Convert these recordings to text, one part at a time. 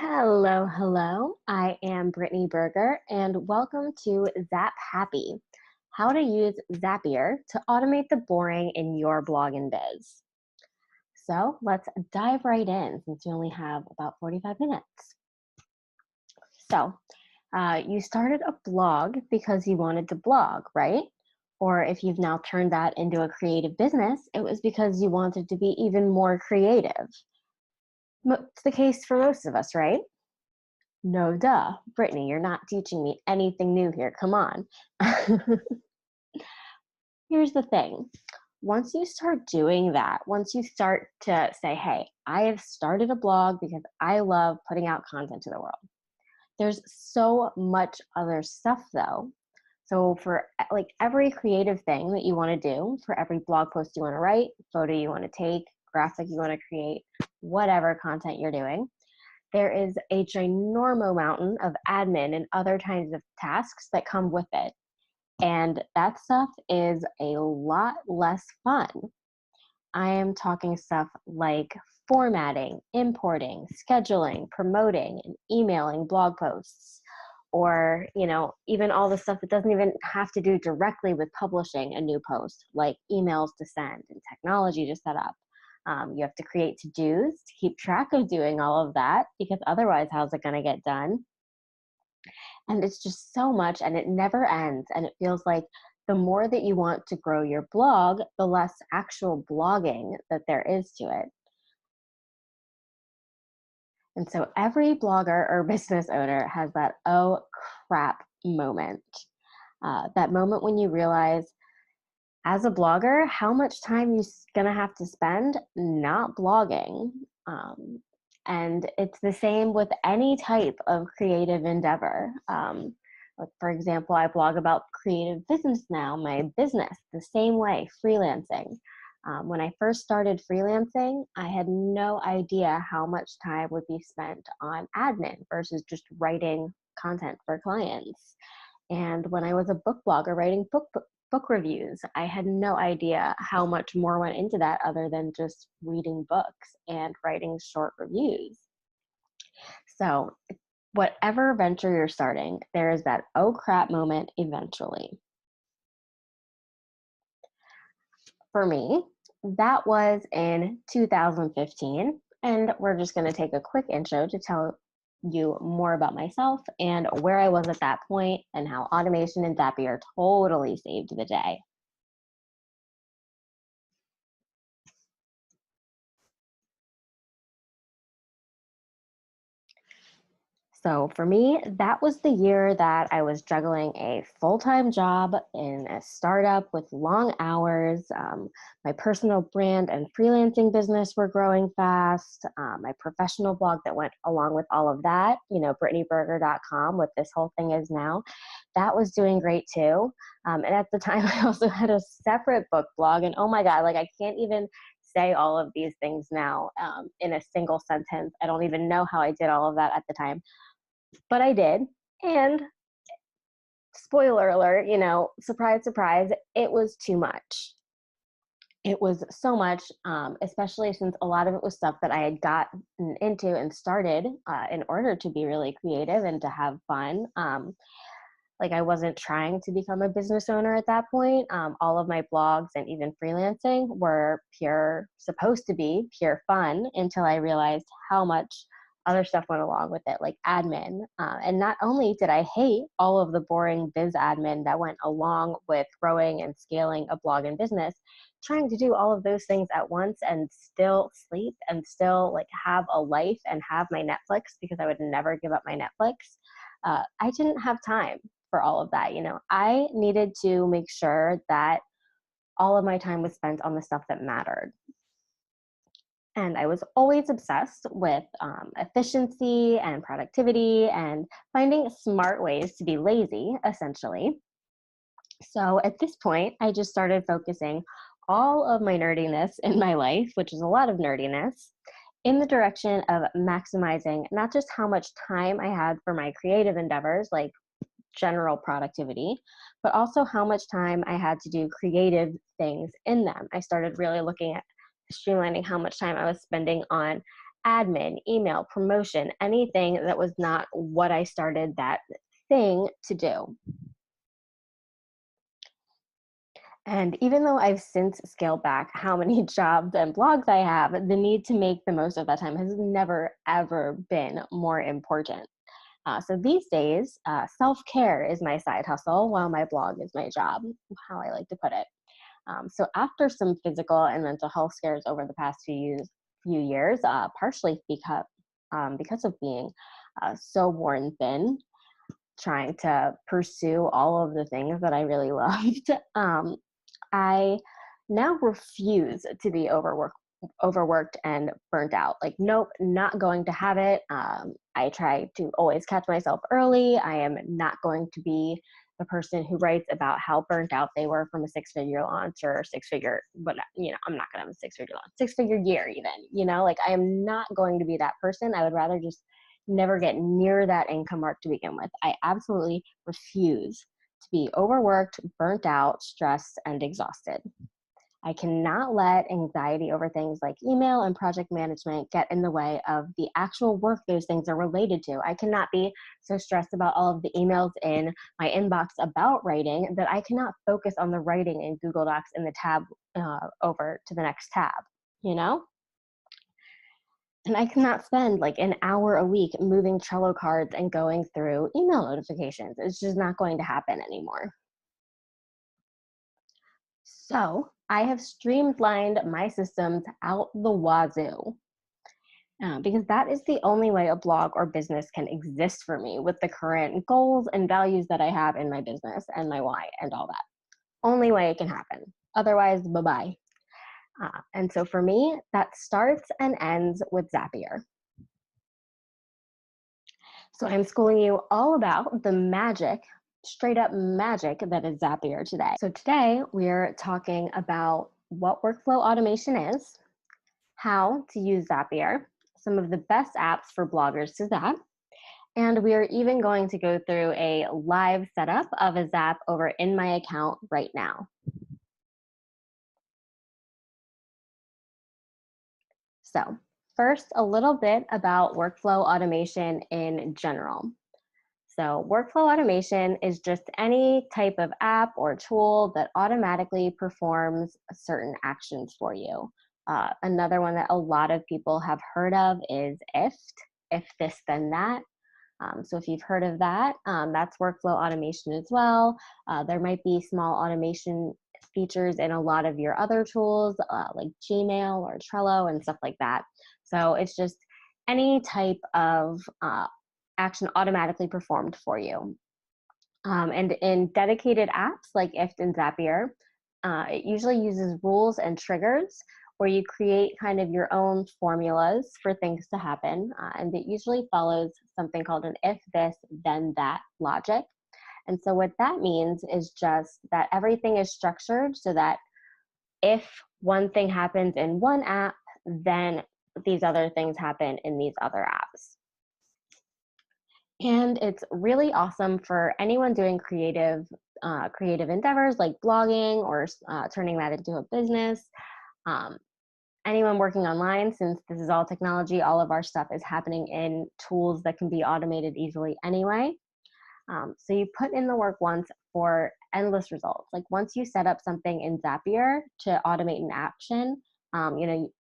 Hello, hello. I am Brittany Berger, and welcome to Zap Happy, how to use Zapier to automate the boring in your blog and biz. So let's dive right in since we only have about 45 minutes. So, you started a blog because you wanted to blog, right? Or if you've now turned that into a creative business, it was because you wanted to be even more creative. It's the case for most of us, right? No, duh. Brittany, you're not teaching me anything new here. Come on. Here's the thing. Once you start doing that, once you start to say, hey, I have started a blog because I love putting out content to the world. There's so much other stuff though. So for like every creative thing that you want to do, for every blog post you want to write, photo you want to take, graphic you want to create, whatever content you're doing, there is a ginormo mountain of admin and other kinds of tasks that come with it. And that stuff is a lot less fun. I am talking stuff like formatting, importing, scheduling, promoting, and emailing blog posts, or, even all the stuff that doesn't even have to do directly with publishing a new post, like emails to send and technology to set up. You have to create to-dos to keep track of doing all of that, because otherwise, how's it going to get done? And it's just so much, and it never ends. And it feels like the more that you want to grow your blog, the less actual blogging that there is to it. And so every blogger or business owner has that oh crap moment. That moment when you realize, as a blogger, how much time you're going to have to spend not blogging. And it's the same with any type of creative endeavor. Like for example, I blog about creative business now, my business, the same way, freelancing. When I first started freelancing, I had no idea how much time would be spent on admin versus just writing content for clients. And when I was a book blogger writing book reviews, I had no idea how much more went into that other than just reading books and writing short reviews. So whatever venture you're starting, there is that oh crap moment eventually. For me, that was in 2015, and we're just going to take a quick intro to tell you more about myself and where I was at that point and how automation and Zapier totally saved the day. So for me, that was the year that I was juggling a full-time job in a startup with long hours. My personal brand and freelancing business were growing fast. My professional blog that went along with all of that, BrittanyBerger.com, what this whole thing is now, that was doing great too. And at the time, I also had a separate book blog. And oh my God, I can't even say all of these things now in a single sentence. I don't even know how I did all of that at the time. But I did. And spoiler alert, surprise, surprise, it was too much. It was so much, especially since a lot of it was stuff that I had gotten into and started in order to be really creative and to have fun. I wasn't trying to become a business owner at that point. All of my blogs and even freelancing were supposed to be pure fun until I realized how much other stuff went along with it, like admin. And not only did I hate all of the boring biz admin that went along with growing and scaling a blog and business, trying to do all of those things at once and still sleep and still have a life and have my Netflix, because I would never give up my Netflix. I didn't have time for all of that. I needed to make sure that all of my time was spent on the stuff that mattered. And I was always obsessed with efficiency and productivity and finding smart ways to be lazy, essentially. So at this point, I just started focusing all of my nerdiness in my life, which is a lot of nerdiness, in the direction of maximizing not just how much time I had for my creative endeavors, like general productivity, but also how much time I had to do creative things in them. I started really looking at streamlining how much time I was spending on admin, email, promotion, anything that was not what I started that thing to do. And even though I've since scaled back how many jobs and blogs I have, the need to make the most of that time has never, ever been more important. So these days, self-care is my side hustle while my blog is my job, how I like to put it. So after some physical and mental health scares over the past few years, partially because of being so worn thin, trying to pursue all of the things that I really loved, I now refuse to be overworked and burnt out. Like, nope, not going to have it. I try to always catch myself early. I am not going to be the person who writes about how burnt out they were from a six-figure launch or six-figure, but I'm not going to have a six-figure launch, six-figure year even, like I am not going to be that person. I would rather just never get near that income mark to begin with. I absolutely refuse to be overworked, burnt out, stressed, and exhausted. I cannot let anxiety over things like email and project management get in the way of the actual work those things are related to. I cannot be so stressed about all of the emails in my inbox about writing that I cannot focus on the writing in Google Docs in the tab over to the next tab, you know? And I cannot spend like an hour a week moving Trello cards and going through email notifications. It's just not going to happen anymore. So I have streamlined my systems out the wazoo because that is the only way a blog or business can exist for me with the current goals and values that I have in my business and my why and all that. Only way it can happen. Otherwise, bye-bye. And so for me, that starts and ends with Zapier. So I'm schooling you all about the magic, straight up magic that is Zapier today. So today we're talking about what workflow automation is, how to use Zapier, some of the best apps for bloggers to Zap, and we are even going to go through a live setup of a Zap over in my account right now. So first, a little bit about workflow automation in general. So workflow automation is just any type of app or tool that automatically performs certain actions for you. Another one that a lot of people have heard of is if this, then that. So if you've heard of that, that's workflow automation as well. There might be small automation features in a lot of your other tools like Gmail or Trello and stuff like that. So it's just any type of action automatically performed for you. And in dedicated apps like Ift and Zapier, it usually uses rules and triggers where you create kind of your own formulas for things to happen. And it usually follows something called an if this, then that logic. And so what that means is just that everything is structured so that if one thing happens in one app, then these other things happen in these other apps. And it's really awesome for anyone doing creative endeavors like blogging or turning that into a business. Anyone working online, since this is all technology, all of our stuff is happening in tools that can be automated easily anyway. So you put in the work once for endless results. Like once you set up something in Zapier to automate an action,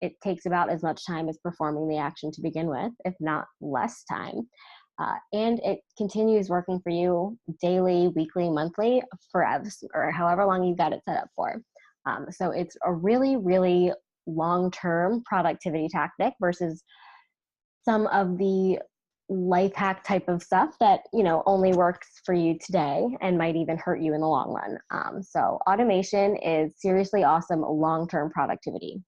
it takes about as much time as performing the action to begin with, if not less time. And it continues working for you daily, weekly, monthly, forever, or however long you've got it set up for. So it's a really, really long-term productivity tactic versus some of the life hack type of stuff that only works for you today and might even hurt you in the long run. So automation is seriously awesome long-term productivity.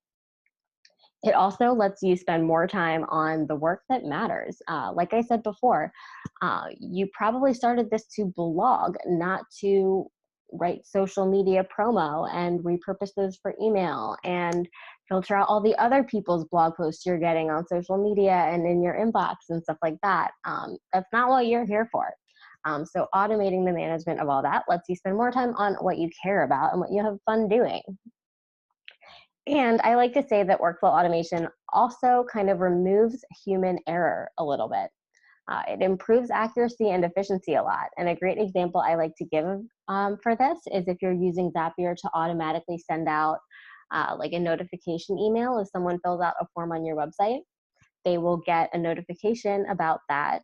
It also lets you spend more time on the work that matters. Like I said before, you probably started this to blog, not to write social media promo and repurpose those for email and filter out all the other people's blog posts you're getting on social media and in your inbox and stuff like that. That's not what you're here for. So automating the management of all that lets you spend more time on what you care about and what you have fun doing. And I like to say that workflow automation also kind of removes human error a little bit. It improves accuracy and efficiency a lot. And a great example I like to give for this is if you're using Zapier to automatically send out like a notification email if someone fills out a form on your website, they will get a notification about that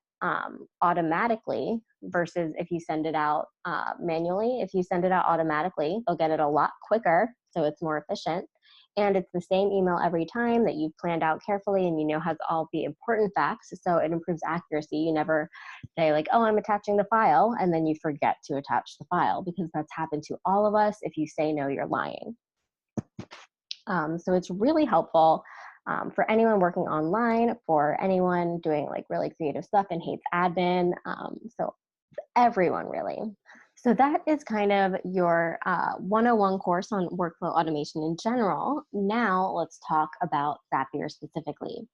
automatically versus if you send it out manually. If you send it out automatically, they'll get it a lot quicker, so it's more efficient. And it's the same email every time that you've planned out carefully and you know has all the important facts, so it improves accuracy. You never say like, oh, I'm attaching the file, and then you forget to attach the file, because that's happened to all of us. If you say no, you're lying. So it's really helpful for anyone working online, for anyone doing like really creative stuff and hates admin. So everyone really. So that is kind of your 101 course on workflow automation in general. Now let's talk about Zapier specifically.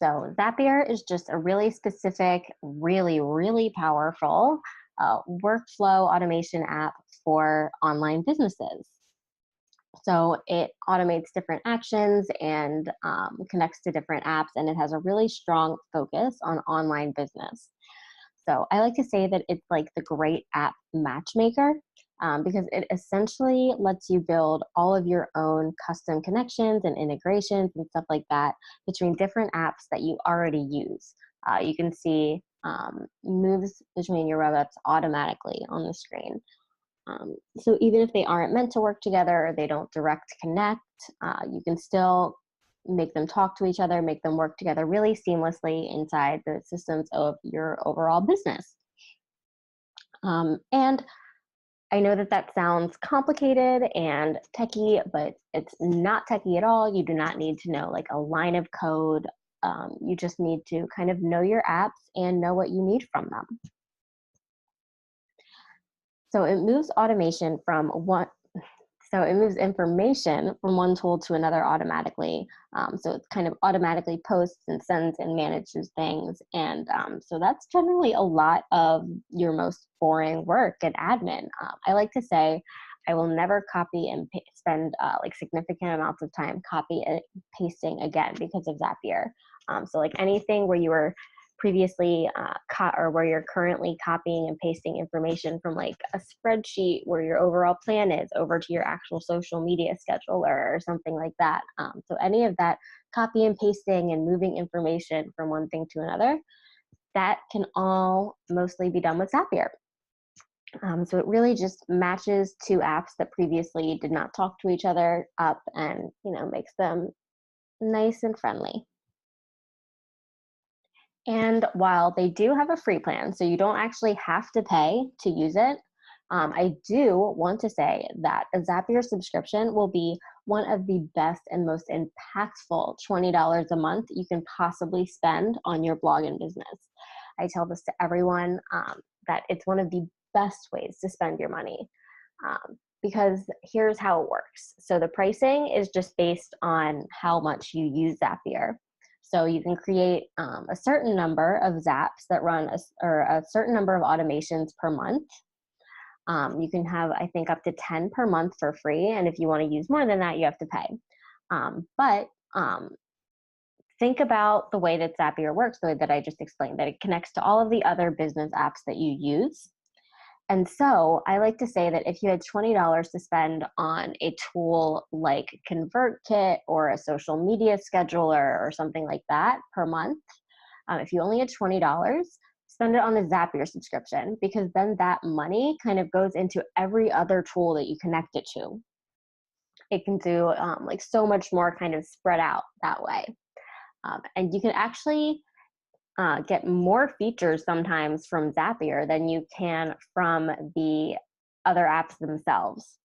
So Zapier is just a really specific, really, really powerful workflow automation app for online businesses. So it automates different actions and connects to different apps, and it has a really strong focus on online business. So I like to say that it's like the great app matchmaker, because it essentially lets you build all of your own custom connections and integrations and stuff like that between different apps that you already use. You can see moves between your web apps automatically on the screen. So even if they aren't meant to work together or they don't direct connect, you can still make them talk to each other, make them work together really seamlessly inside the systems of your overall business. And I know that that sounds complicated and techie, but it's not techie at all. You do not need to know like a line of code. You just need to kind of know your apps and know what you need from them. So it moves automation from one, so it moves information from one tool to another automatically. So it kind of automatically posts and sends and manages things. And so that's generally a lot of your most boring work and admin. I like to say I will never copy and spend like significant amounts of time copy and pasting again because of Zapier. So like anything where you were previously or where you're currently copying and pasting information from like a spreadsheet where your overall plan is over to your actual social media scheduler or something like that. So any of that copy and pasting and moving information from one thing to another, that can all mostly be done with Zapier. So it really just matches two apps that previously did not talk to each other up and, you know, makes them nice and friendly. And while they do have a free plan, so you don't actually have to pay to use it, I do want to say that a Zapier subscription will be one of the best and most impactful $20 a month you can possibly spend on your blog and business. I tell this to everyone that it's one of the best ways to spend your money, because here's how it works. So the pricing is just based on how much you use Zapier. So you can create a certain number of Zaps that run a certain number of automations per month. You can have, I think, up to 10 per month for free. And if you want to use more than that, you have to pay. But think about the way that Zapier works, the way that I just explained, that it connects to all of the other business apps that you use. And so I like to say that if you had $20 to spend on a tool like ConvertKit or a social media scheduler or something like that per month, if you only had $20, spend it on a Zapier subscription, because then that money kind of goes into every other tool that you connect it to. It can do like so much more kind of spread out that way. And you can actually get more features sometimes from Zapier than you can from the other apps themselves.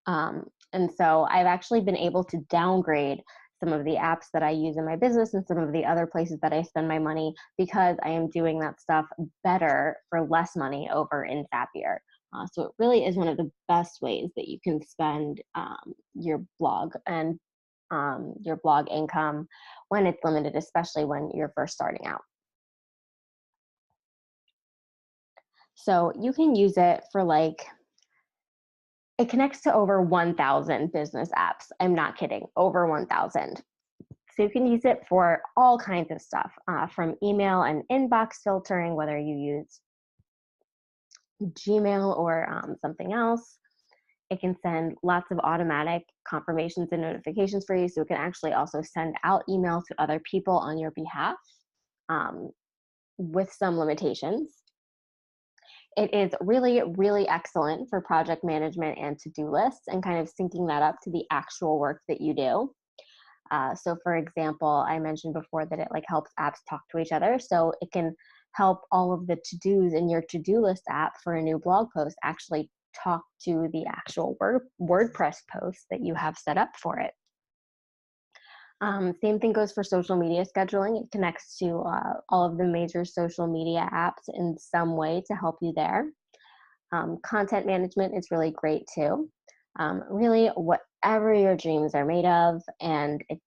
And so I've actually been able to downgrade some of the apps that I use in my business and some of the other places that I spend my money, because I am doing that stuff better for less money over in Zapier. So it really is one of the best ways that you can spend your blog and your blog income when it's limited, especially when you're first starting out. So you can use it for like It connects to over 1,000 business apps. I'm not kidding, over 1,000. So you can use it for all kinds of stuff, from email and inbox filtering, whether you use Gmail or something else. It can send lots of automatic confirmations and notifications for you. So it can actually also send out emails to other people on your behalf, with some limitations. It is really, really excellent for project management and to-do lists and kind of syncing that up to the actual work that you do. So for example, I mentioned before that it like helps apps talk to each other. So it can help all of the to-dos in your to-do list app for a new blog post actually talk to the actual WordPress post that you have set up for it. Same thing goes for social media scheduling. It connects to all of the major social media apps in some way to help you there. Content management is really great too. Really, whatever your dreams are made of, and if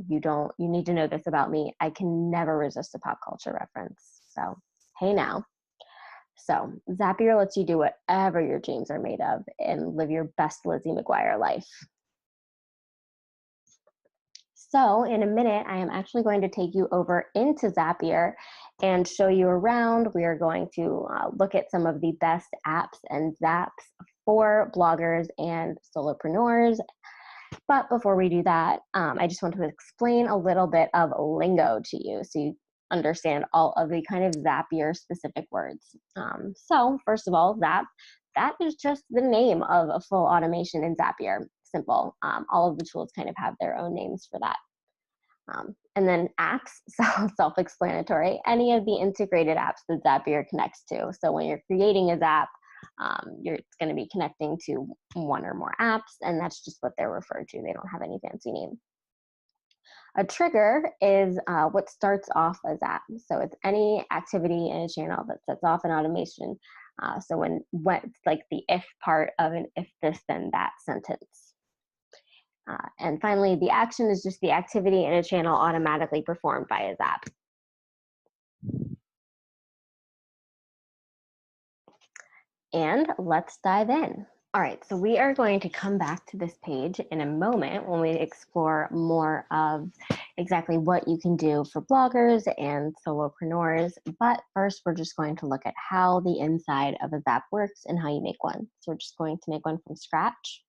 you need to know this about me, I can never resist a pop culture reference. So, hey now. So, Zapier lets you do whatever your dreams are made of and live your best Lizzie McGuire life. So in a minute, I am actually going to take you over into Zapier and show you around. We are going to look at some of the best apps and zaps for bloggers and solopreneurs. But before we do that, I just want to explain a little bit of lingo to you so you understand all of the kind of Zapier specific words. So first of all, Zap, that is just the name of a full automation in Zapier. Simple. All of the tools kind of have their own names for that. And then apps, so self-explanatory, any of the integrated apps that Zapier connects to. So when you're creating a Zap, it's going to be connecting to one or more apps, and that's just what they're referred to. They don't have any fancy name. A trigger is what starts off a Zap. So it's any activity in a channel that sets off an automation. So when it's like the if part of an if this then that sentence. And finally, the action is just the activity in a channel automatically performed by a Zap. And let's dive in. All right, so we are going to come back to this page in a moment when we explore more of exactly what you can do for bloggers and solopreneurs. But first, we're just going to look at how the inside of a Zap works and how you make one. So we're just going to make one from scratch.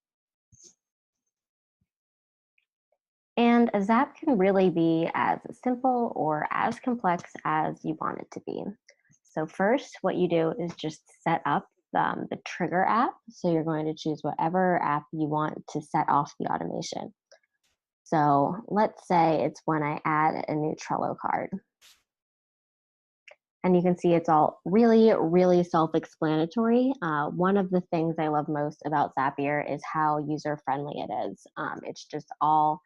And a Zap can really be as simple or as complex as you want it to be. So first, what you do is just set up the trigger app. So you're going to choose whatever app you want to set off the automation. So let's say it's when I add a new Trello card. And you can see it's all really, really self-explanatory. One of the things I love most about Zapier is how user-friendly it is. It's just all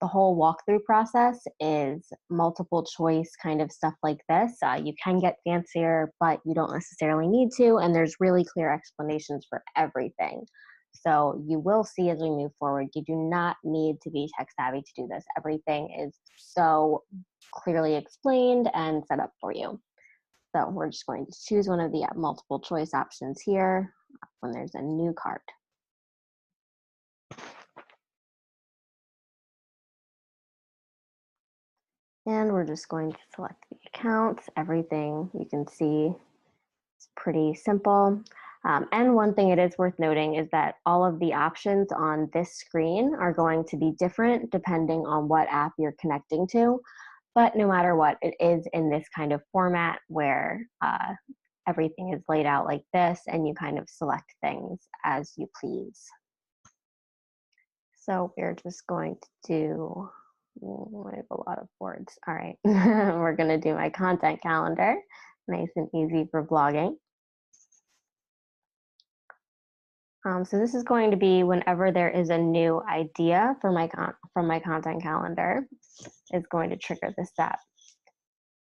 the whole walkthrough process is multiple choice kind of stuff like this. You can get fancier, but you don't necessarily need to, and there's really clear explanations for everything. So you will see as we move forward, you do not need to be tech savvy to do this. Everything is so clearly explained and set up for you. So we're just going to choose one of the multiple choice options here when there's a new card. And we're just going to select the accounts. Everything you can see is pretty simple. And one thing it is worth noting is that all of the options on this screen are going to be different depending on what app you're connecting to. But no matter what, it is in this kind of format where everything is laid out like this and you kind of select things as you please. So we're just going to do, I have a lot of words. All right, we're going to do my content calendar. Nice and easy for blogging. So this is going to be whenever there is a new idea for from my content calendar, is going to trigger this step.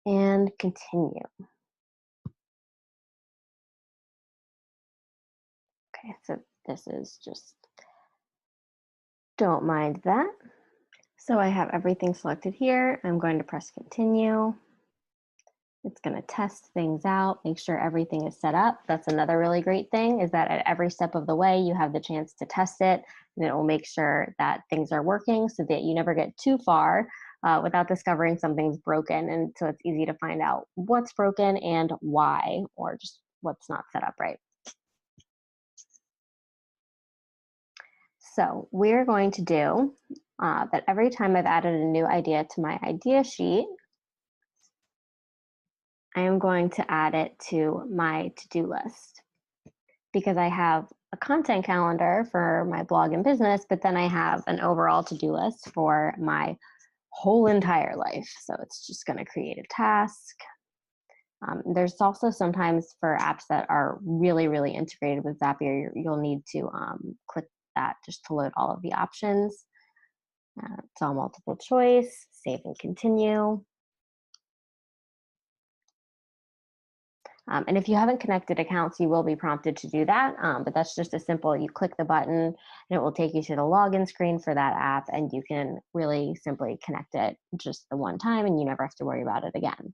And continue. Okay, so this is just, don't mind that. So I have everything selected here. I'm going to press continue. It's going to test things out, make sure everything is set up. That's another really great thing, is that at every step of the way, you have the chance to test it, and it will make sure that things are working so that you never get too far without discovering something's broken. And so it's easy to find out what's broken and why, or just what's not set up right. So we're going to do that every time I've added a new idea to my idea sheet, I am going to add it to my to-do list, because I have a content calendar for my blog and business, but then I have an overall to-do list for my whole entire life. So it's just going to create a task. There's also sometimes for apps that are really, really integrated with Zapier, you'll need to click that just to load all of the options. It's all multiple choice, save and continue. And if you haven't connected accounts, you will be prompted to do that. But that's just a simple, you click the button and it will take you to the login screen for that app, and you can really simply connect it just the one time and you never have to worry about it again.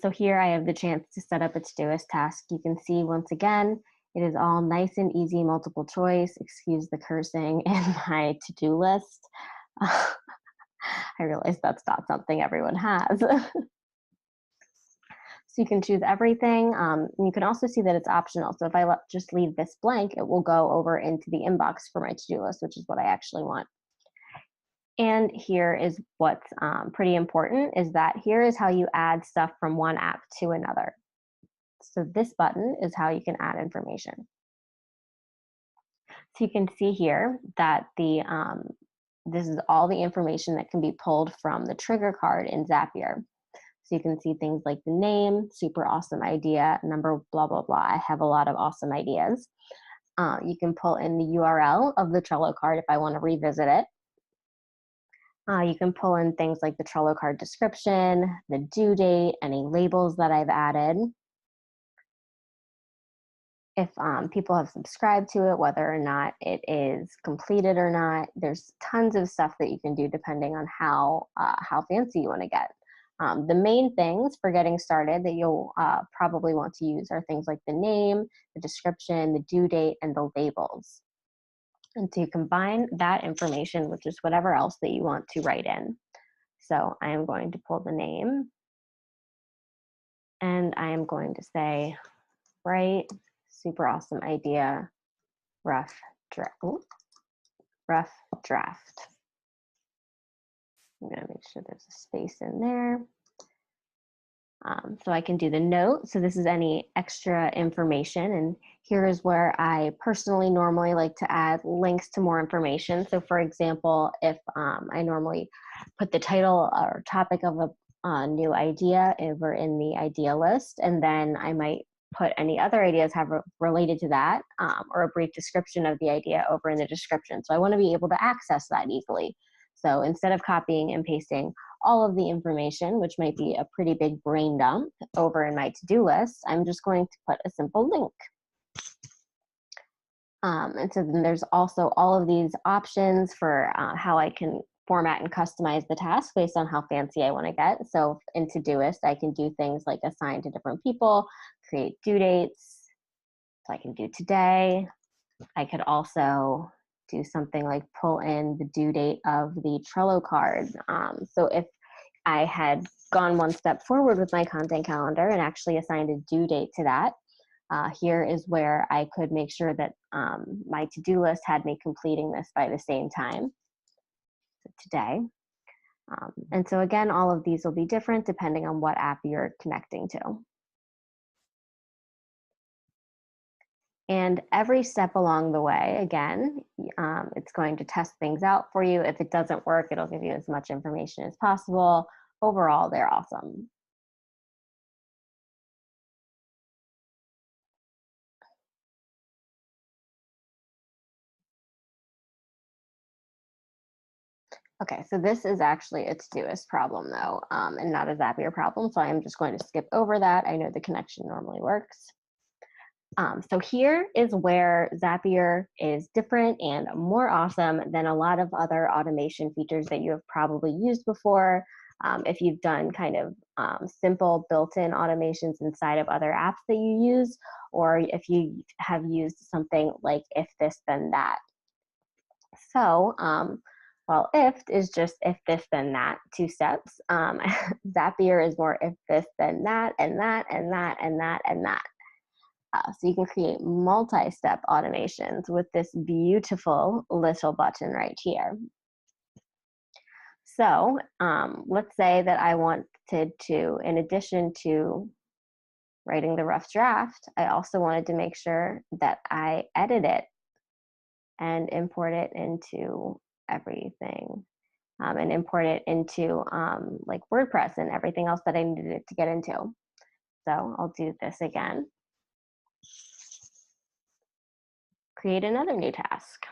So here I have the chance to set up a Todoist task. You can see once again, it is all nice and easy, multiple choice, excuse the cursing, in my to-do list. I realize that's not something everyone has. So you can choose everything. And you can also see that it's optional. So if I just leave this blank, it will go over into the inbox for my to-do list, which is what I actually want. And here is what's pretty important, is that here is how you add stuff from one app to another. So this button is how you can add information. So you can see here that this is all the information that can be pulled from the trigger card in Zapier. So you can see things like the name, super awesome idea, number, blah, blah, blah. I have a lot of awesome ideas. You can pull in the URL of the Trello card if I want to revisit it. You can pull in things like the Trello card description, the due date, any labels that I've added. If people have subscribed to it, whether or not it is completed or not. There's tons of stuff that you can do depending on how fancy you want to get. The main things for getting started that you'll probably want to use are things like the name, the description, the due date, and the labels. And to combine that information with just whatever else that you want to write in. So I am going to pull the name, and I am going to say, write super awesome idea, rough draft. I'm going to make sure there's a space in there. So I can do the note. So this is any extra information. And here is where I personally normally like to add links to more information. So for example, if I normally put the title or topic of a new idea over in the idea list, and then I might put any other ideas have related to that, or a brief description of the idea over in the description. So I want to be able to access that easily. So instead of copying and pasting all of the information, which might be a pretty big brain dump, over in my to-do list, I'm just going to put a simple link. And so then there's also all of these options for how I can format and customize the task based on how fancy I want to get. So in Todoist, I can do things like assign to different people, create due dates. So I can do today. I could also do something like pull in the due date of the Trello card. So if I had gone one step forward with my content calendar and actually assigned a due date to that, here is where I could make sure that my to-do list had me completing this by the same time, so today. And so again, all of these will be different depending on what app you're connecting to. And every step along the way, again, it's going to test things out for you. If it doesn't work, it'll give you as much information as possible. Overall, they're awesome. Okay, so this is actually a Todoist problem though, and not a Zapier problem. So I'm just going to skip over that. I know the connection normally works. So here is where Zapier is different and more awesome than a lot of other automation features that you have probably used before. if you've done kind of simple built-in automations inside of other apps that you use, or if you have used something like if this then that. So, well, if is just if this then that, 2 steps. Zapier is more if this then that, and that, and that, and that, and that. So you can create multi-step automations with this beautiful little button right here. So let's say that I wanted to, in addition to writing the rough draft, I also wanted to make sure that I edit it and import it into everything, and import it into like WordPress and everything else that I needed it to get into. So I'll do this again. Create another new task.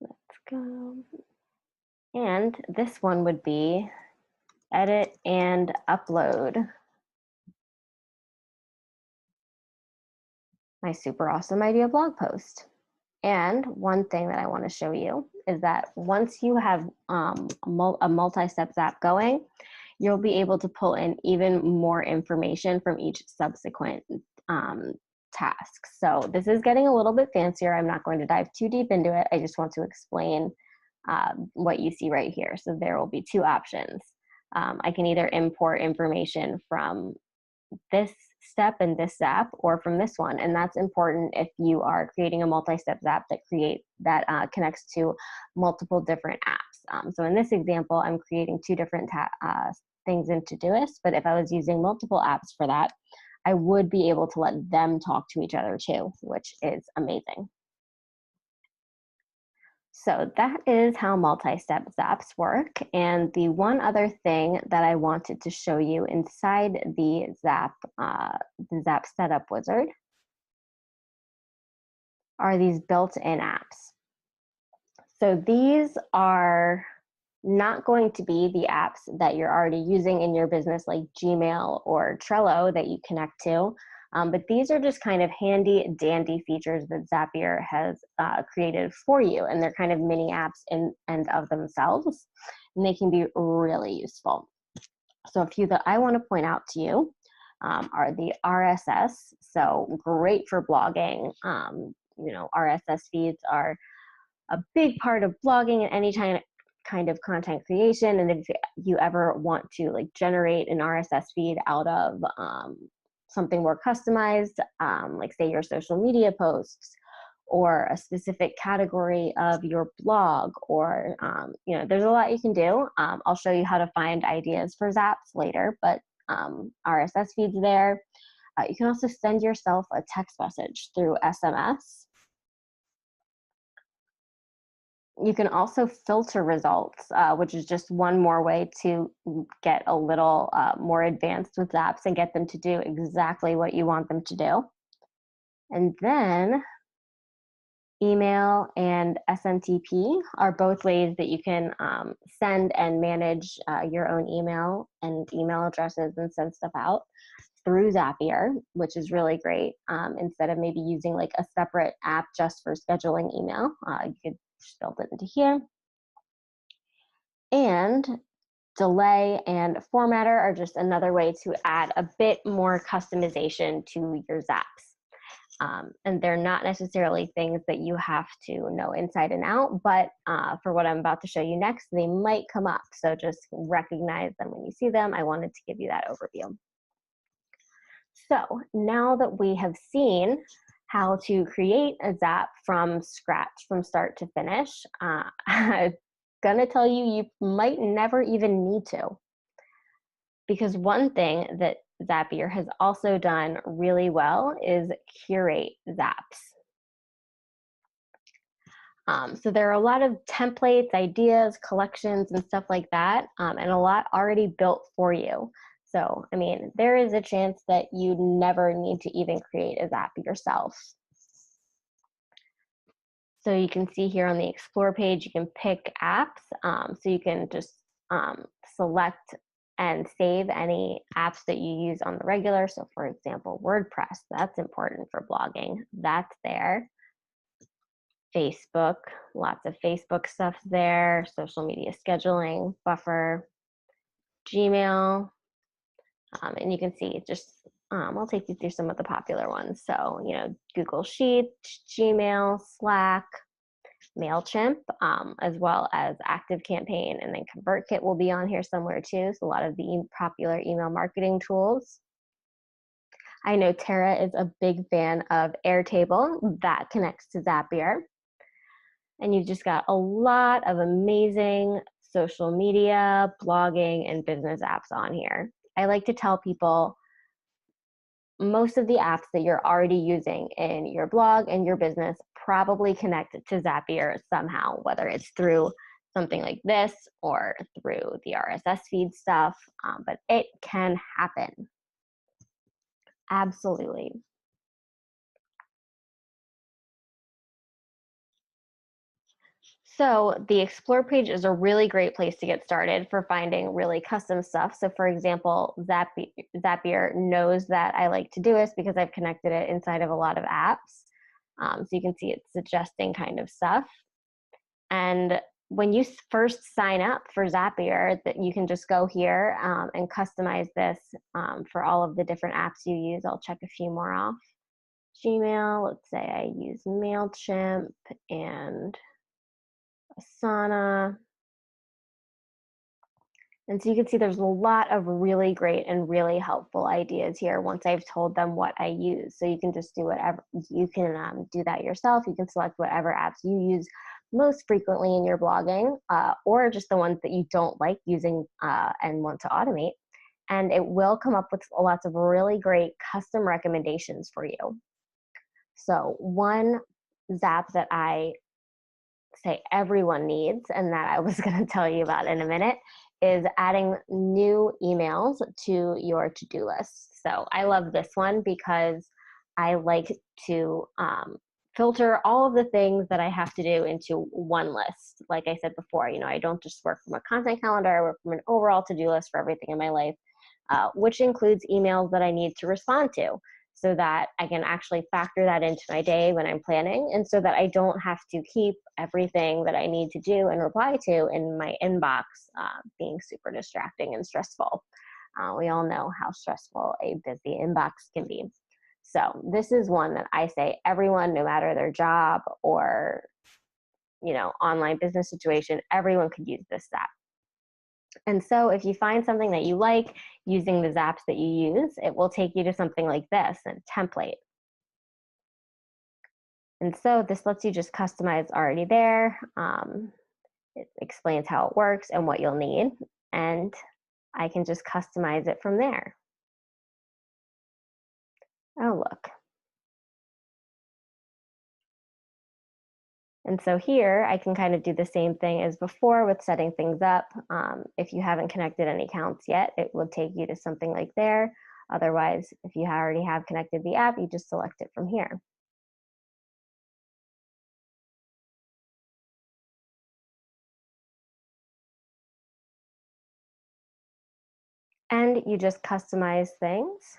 Let's go. And this one would be edit and upload my super awesome idea blog post. And one thing that I want to show you is that once you have a multi-step Zap going, you'll be able to pull in even more information from each subsequent task. So this is getting a little bit fancier. I'm not going to dive too deep into it. I just want to explain what you see right here. So there will be 2 options. I can either import information from this step and this Zap, or from this one, and that's important if you are creating a multi-step Zap that connects to multiple different apps. So in this example, I'm creating 2 different things in Todoist, but if I was using multiple apps for that, I would be able to let them talk to each other too, which is amazing. So that is how multi-step Zaps work. And the one other thing that I wanted to show you inside the Zap setup wizard are these built-in apps. So these are not going to be the apps that you're already using in your business, like Gmail or Trello that you connect to. But these are just kind of handy dandy features that Zapier has created for you. And they're kind of mini apps in and of themselves, and they can be really useful. So a few that I want to point out to you are the RSS. So great for blogging. RSS feeds are a big part of blogging and any kind of content creation. And if you ever want to like generate an RSS feed out of something more customized, like say your social media posts or a specific category of your blog, or there's a lot you can do. I'll show you how to find ideas for Zaps later, but RSS feeds there. You can also send yourself a text message through SMS. You can also filter results, which is just one more way to get a little more advanced with Zaps and get them to do exactly what you want them to do. And then email and SMTP are both ways that you can send and manage your own email and email addresses and send stuff out through Zapier, which is really great. Instead of maybe using like a separate app just for scheduling email, you could just build it into here. And delay and formatter are just another way to add a bit more customization to your Zaps. And they're not necessarily things that you have to know inside and out, but for what I'm about to show you next, they might come up. So just recognize them when you see them. I wanted to give you that overview. So now that we have seen how to create a Zap from scratch, from start to finish, I'm gonna tell you, you might never even need to. Because one thing that Zapier has also done really well is curate Zaps. So there are a lot of templates, ideas, collections, and stuff like that, and a lot already built for you. So, I mean, there is a chance that you never need to even create a Zap yourself. So you can see here on the Explore page, you can pick apps. So you can just select and save any apps that you use on the regular. So for example, WordPress, that's important for blogging. That's there. Facebook, lots of Facebook stuff there, social media scheduling, Buffer, Gmail, and you can see just, I'll take you through some of the popular ones. So, Google Sheets, Gmail, Slack, MailChimp, as well as ActiveCampaign, and then ConvertKit will be on here somewhere too. So a lot of the popular email marketing tools. I know Tara is a big fan of Airtable. That connects to Zapier. And you've just got a lot of amazing social media, blogging, and business apps on here. I like to tell people most of the apps that you're already using in your blog and your business probably connect to Zapier somehow, whether it's through something like this or through the RSS feed stuff, but it can happen. Absolutely. So the Explore page is a really great place to get started for finding really custom stuff. So for example, Zapier knows that I like Todoist because I've connected it inside of a lot of apps. So you can see it's suggesting kind of stuff. And when you first sign up for Zapier, that you can just go here and customize this for all of the different apps you use. I'll check a few more off. Gmail, let's say I use MailChimp and Asana. And so you can see there's a lot of really great and really helpful ideas here once I've told them what I use. So you can just do whatever, you can do that yourself. You can select whatever apps you use most frequently in your blogging, or just the ones that you don't like using and want to automate. And it will come up with lots of really great custom recommendations for you. So one Zap that I say everyone needs, and that I was going to tell you about in a minute, is adding new emails to your to-do list. So I love this one because I like to filter all of the things that I have to do into one list. Like I said before, I don't just work from a content calendar, I work from an overall to-do list for everything in my life, which includes emails that I need to respond to, so that I can actually factor that into my day when I'm planning, and so that I don't have to keep everything that I need to do and reply to in my inbox being super distracting and stressful. We all know how stressful a busy inbox can be. So this is one that I say everyone, no matter their job or online business situation, everyone could use this Zap. And so if you find something that you like using the Zaps that you use, it will take you to something like this, a template. And so this lets you just customize already there. It explains how it works and what you'll need, and I can just customize it from there. Oh, look. And so here I can kind of do the same thing as before with setting things up. If you haven't connected any accounts yet, it will take you to something like there. Otherwise, if you already have connected the app, you just select it from here. And you just customize things.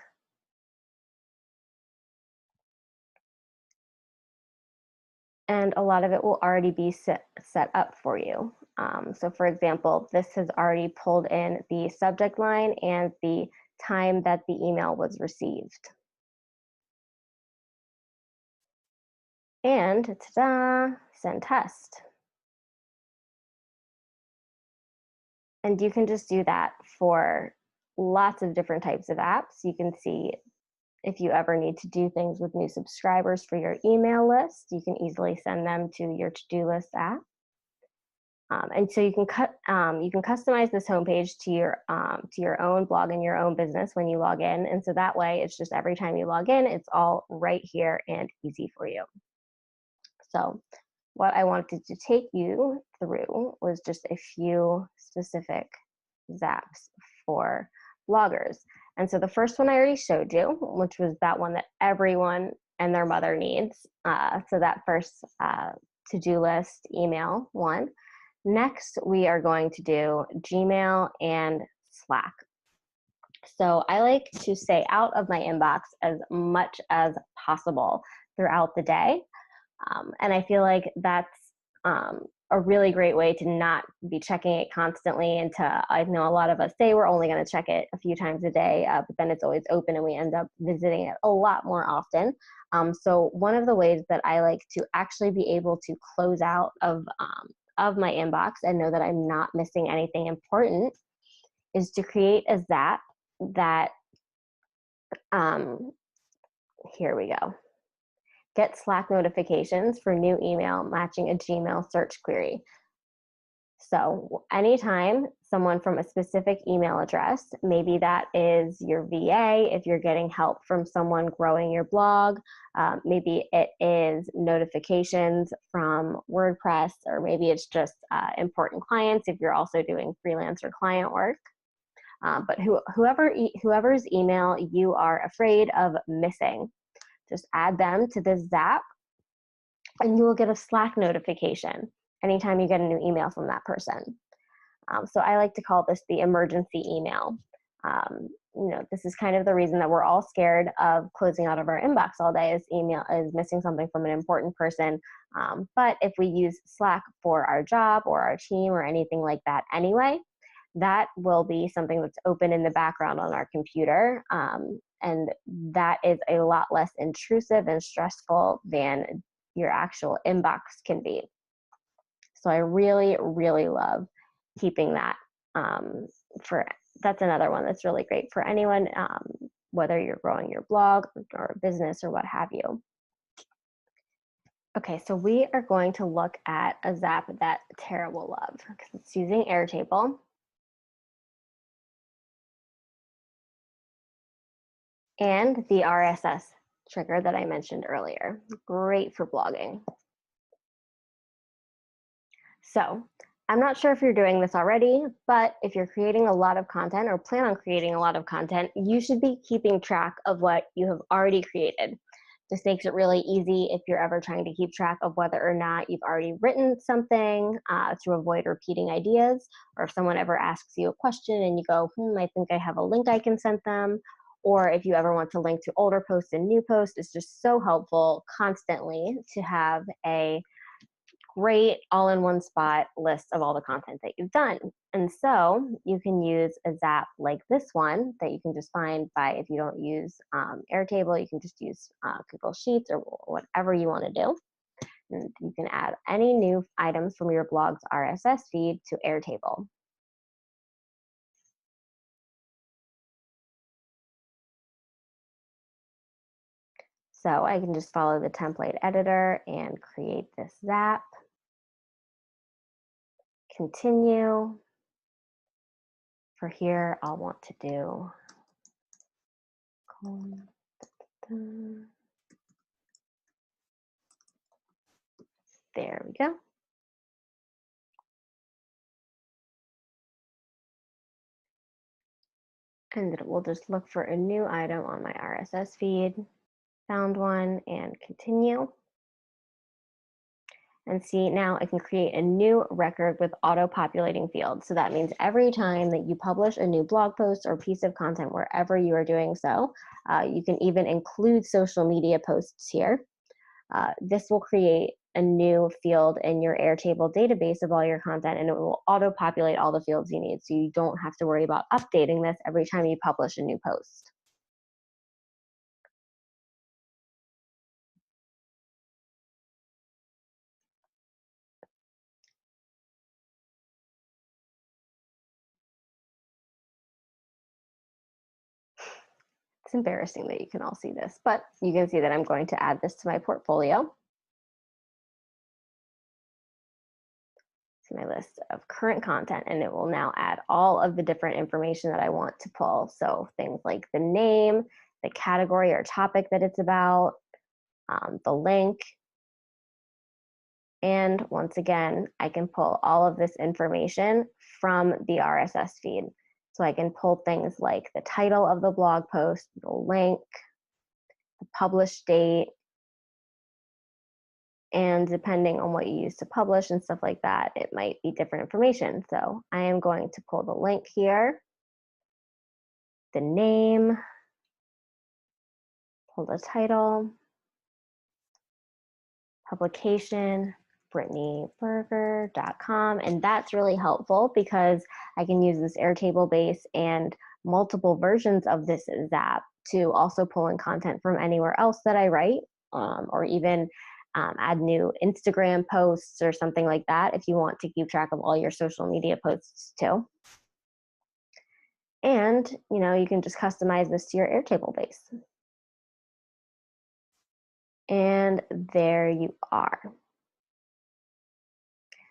And a lot of it will already be set up for you. So for example, this has already pulled in the subject line and the time that the email was received. And ta-da, send test. And you can just do that for lots of different types of apps. You can see if you ever need to do things with new subscribers for your email list, you can easily send them to your to-do list app. And so you can customize this homepage to your own blog and your own business when you log in. And so that way, it's just every time you log in, it's all right here and easy for you. So what I wanted to take you through was just a few specific Zaps for bloggers. And so the first one I already showed you, which was that one that everyone and their mother needs. So that first to-do list email one. Next, we are going to do Gmail and Slack. So I like to stay out of my inbox as much as possible throughout the day. And I feel like that's a really great way to not be checking it constantly. And I know a lot of us say we're only going to check it a few times a day, but then it's always open and we end up visiting it a lot more often. So one of the ways that I like to actually be able to close out of my inbox and know that I'm not missing anything important is to create a Zap that, here we go. Get Slack notifications for new email matching a Gmail search query. So anytime someone from a specific email address, maybe that is your VA, if you're getting help from someone growing your blog, maybe it is notifications from WordPress, or maybe it's just important clients if you're also doing freelance or client work. But whoever's email you are afraid of missing, just add them to this Zap and you will get a Slack notification anytime you get a new email from that person. So I like to call this the emergency email. This is kind of the reason that we're all scared of closing out of our inbox all day, is missing something from an important person. But if we use Slack for our job or our team or anything like that anyway, that will be something that's open in the background on our computer. And that is a lot less intrusive and stressful than your actual inbox can be. So I really, really love keeping that. That's another one that's really great for anyone, whether you're growing your blog or business or what have you. Okay, so we are going to look at a Zap that Tara will love because it's using Airtable. And the RSS trigger that I mentioned earlier. Great for blogging. So I'm not sure if you're doing this already, but if you're creating a lot of content or plan on creating a lot of content, you should be keeping track of what you have already created. This makes it really easy if you're ever trying to keep track of whether or not you've already written something to avoid repeating ideas, or if someone ever asks you a question and you go, I think I have a link I can send them. Or if you ever want to link to older posts and new posts, it's just so helpful constantly to have a great all-in-one spot list of all the content that you've done. And so you can use a Zap like this one that you can just find by, if you don't use Airtable, you can just use Google Sheets or whatever you want to do. And you can add any new items from your blog's RSS feed to Airtable. So I can just follow the template editor and create this Zap. Continue. For here, I'll want to do there we go. And we'll just look for a new item on my RSS feed. Found one and continue. And see, now I can create a new record with auto-populating fields. So that means every time that you publish a new blog post or piece of content, wherever you are doing so, you can even include social media posts here. This will create a new field in your Airtable database of all your content, and it will auto-populate all the fields you need. So you don't have to worry about updating this every time you publish a new post. It's embarrassing that you can all see this, but you can see that I'm going to add this to my portfolio. To my list of current content, and it will now add all of the different information that I want to pull. So things like the name, the category or topic that it's about, the link. And once again, I can pull all of this information from the RSS feed. So I can pull things like the title of the blog post, the link, the published date, and depending on what you use to publish and stuff like that, it might be different information. So I am going to pull the link here, the name, pull the title, publication, brittanyberger.com. And that's really helpful because I can use this Airtable base and multiple versions of this Zap to also pull in content from anywhere else that I write, or even add new Instagram posts or something like that if you want to keep track of all your social media posts too. And you can just customize this to your Airtable base. And there you are.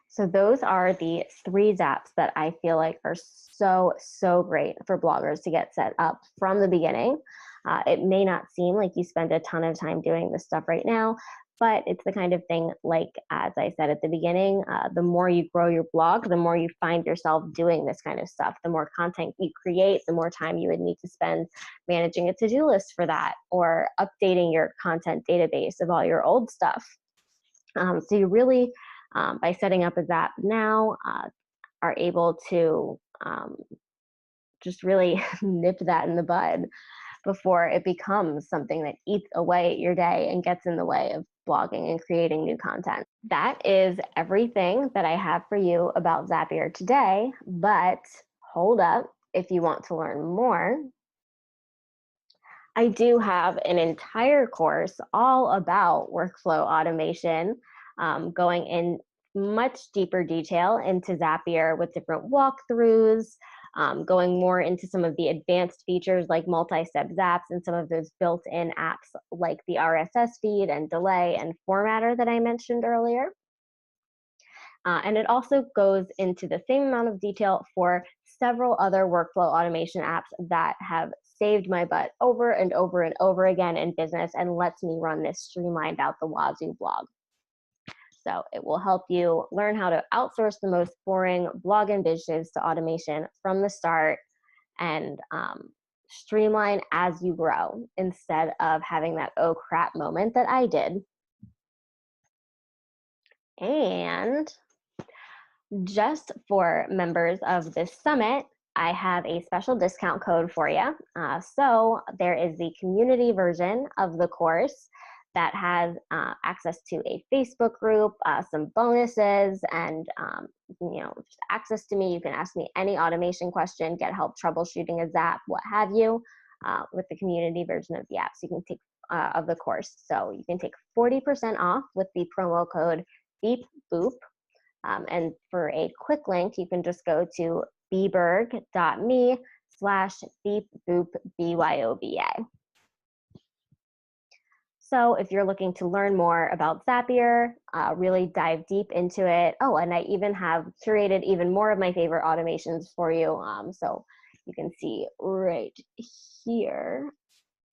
So those are the 3 Zaps that I feel like are so great for bloggers to get set up from the beginning. It may not seem like you spend a ton of time doing this stuff right now, but it's the kind of thing, like as I said at the beginning, the more you grow your blog, the more you find yourself doing this kind of stuff. The more content you create, the more time you would need to spend managing a to-do list for that, or updating your content database of all your old stuff. So you really, by setting up a Zap now, are able to just really nip that in the bud before it becomes something that eats away at your day and gets in the way of blogging and creating new content. That is everything that I have for you about Zapier today, but hold up, if you want to learn more, I do have an entire course all about workflow automation, going in much deeper detail into Zapier with different walkthroughs, going more into some of the advanced features like multi-step zaps and some of those built-in apps like the RSS feed and delay and formatter that I mentioned earlier. And it also goes into the same amount of detail for several other workflow automation apps that have saved my butt over and over and over again in business and lets me run this streamlined out the wazoo blog. So it will help you learn how to outsource the most boring blog and business to automation from the start, and streamline as you grow instead of having that oh crap moment that I did. And just for members of this summit, I have a special discount code for you. So there is the community version of the course that has access to a Facebook group, some bonuses, and just access to me. You can ask me any automation question, get help troubleshooting a Zap, what have you, with the community version of the app. So you can take of the course. So you can take 40% off with the promo code BEEPBOOP. And for a quick link, you can just go to bberg.me/beepboopbyoba. So if you're looking to learn more about Zapier, really dive deep into it. Oh, and I even have curated even more of my favorite automations for you. So you can see right here,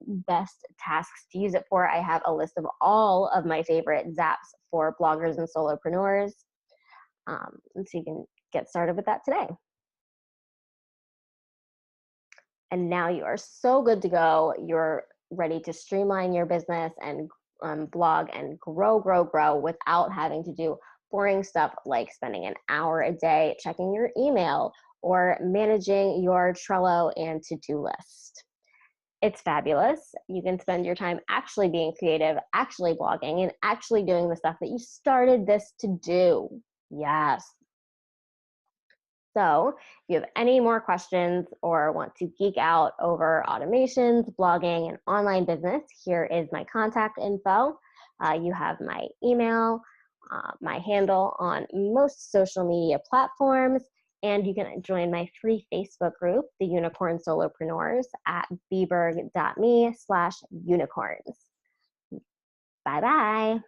best tasks to use it for. I have a list of all of my favorite Zaps for bloggers and solopreneurs. And so you can get started with that today. And now you are so good to go. You're ready to streamline your business and blog and grow without having to do boring stuff like spending an hour a day checking your email or managing your Trello and to-do list. It's fabulous. You can spend your time actually being creative, actually blogging, and actually doing the stuff that you started this to do. Yes. So if you have any more questions or want to geek out over automations, blogging, and online business, here is my contact info. You have my email, my handle on most social media platforms, and you can join my free Facebook group, the Unicorn Solopreneurs, at bberg.me/unicorns. Bye-bye.